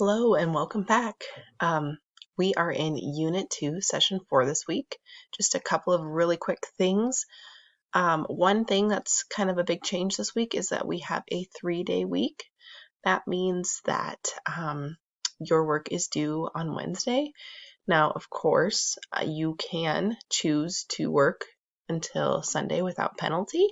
Hello and welcome back. We are in Unit 2, Session 4 this week. Just a couple of really quick things. One thing that's kind of a big change this week is that we have a 3-day week. That means that your work is due on Wednesday. Now, of course, you can choose to work until Sunday without penalty.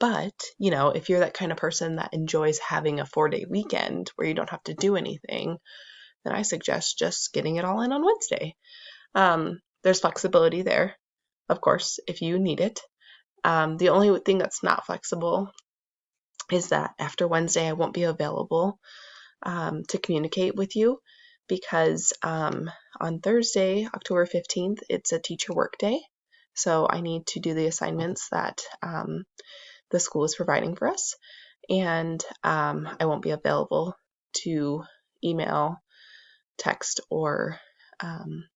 But, if you're that kind of person that enjoys having a 4-day weekend where you don't have to do anything, then I suggest just getting it all in on Wednesday. There's flexibility there, of course, if you need it. The only thing that's not flexible is that after Wednesday, I won't be available to communicate with you because on Thursday, October 15th, it's a teacher work day. So I need to do the assignments that the school is providing for us, and I won't be available to email, text, or talk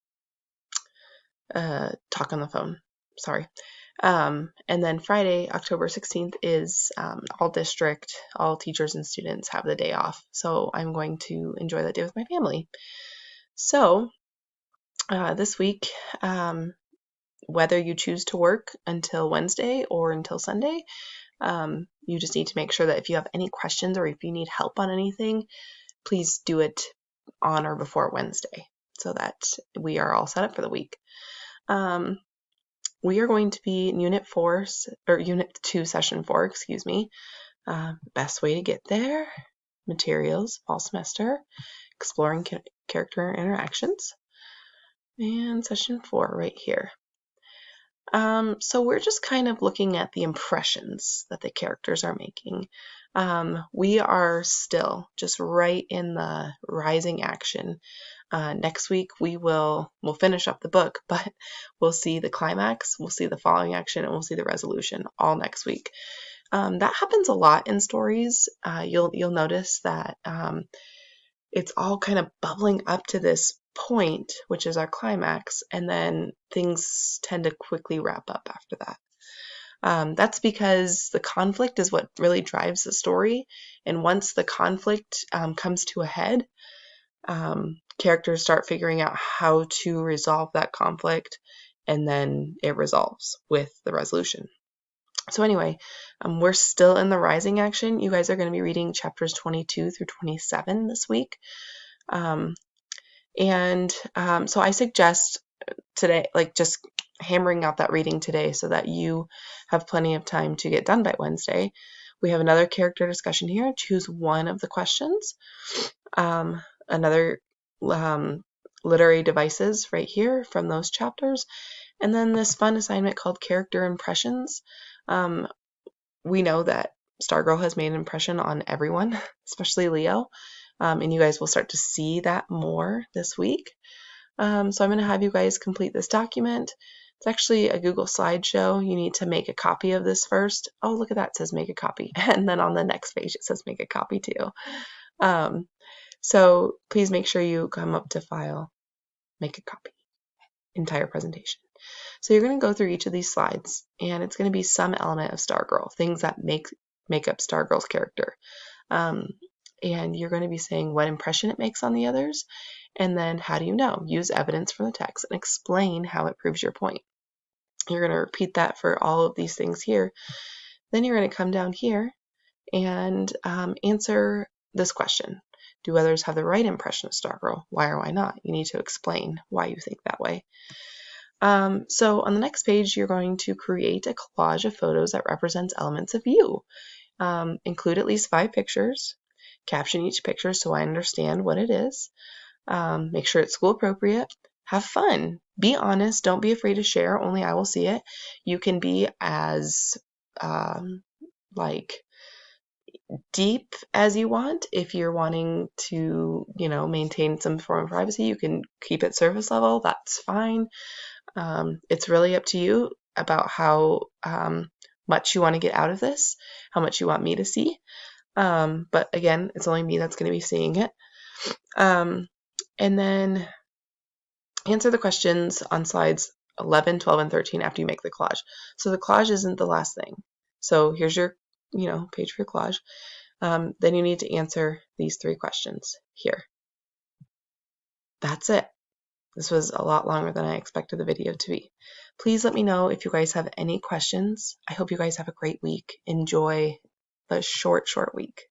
on the phone. Sorry. And then Friday, October 16th is all district, all teachers and students have the day off. So I'm going to enjoy that day with my family. So this week, whether you choose to work until Wednesday or until Sunday, you just need to make sure that if you have any questions or if you need help on anything, please do it on or before Wednesday so that we are all set up for the week. We are going to be in Unit 2, Session 4, best way to get there, materials, fall semester, exploring character interactions, and Session 4 right here. So we're just kind of looking at the impressions that the characters are making. We are still just right in the rising action. Next week we'll finish up the book, but we'll see the climax, we'll see the following action, and we'll see the resolution all next week. That happens a lot in stories. You'll notice that it's all kind of bubbling up to this point, which is our climax, and then things tend to quickly wrap up after that. That's because the conflict is what really drives the story, and once the conflict comes to a head, characters start figuring out how to resolve that conflict, and then it resolves with the resolution. So anyway, we're still in the rising action. You guys are going to be reading chapters 22 through 27 this week. So I suggest today, just hammering out that reading today so that you have plenty of time to get done by Wednesday. We have another character discussion here. Choose one of the questions. Another literary devices right here from those chapters. And then this fun assignment called Character Impressions. We know that Stargirl has made an impression on everyone, especially Leo. And you guys will start to see that more this week. So I'm going to have you guys complete this document. It's actually a Google slideshow. You need to make a copy of this first. Oh, look at that. It says make a copy. And then on the next page, it says make a copy too. So please make sure you come up to File, Make a Copy, Entire Presentation. So you're going to go through each of these slides, and it's going to be some element of Stargirl, things that make up Stargirl's character. And you're going to be saying what impression it makes on the others, and then how do you know? Use evidence from the text and explain how it proves your point. You're going to repeat that for all of these things here. Then you're going to come down here and answer this question. Do others have the right impression of Stargirl? Why or why not? You need to explain why you think that way. So on the next page, you're going to create a collage of photos that represents elements of you. Include at least 5 pictures. Caption each picture so I understand what it is. Make sure it's school appropriate. Have fun. Be honest. Don't be afraid to share. Only I will see it. You can be as deep as you want. If you're wanting to, maintain some form of privacy, you can keep it surface level. That's fine. It's really up to you about how much you want to get out of this, how much you want me to see. But again, it's only me that's going to be seeing it. And then answer the questions on slides 11, 12, and 13 after you make the collage. So the collage isn't the last thing. So here's your, page for your collage. then you need to answer these 3 questions here. That's it. This was a lot longer than I expected the video to be. Please let me know if you guys have any questions. I hope you guys have a great week. Enjoy the short week.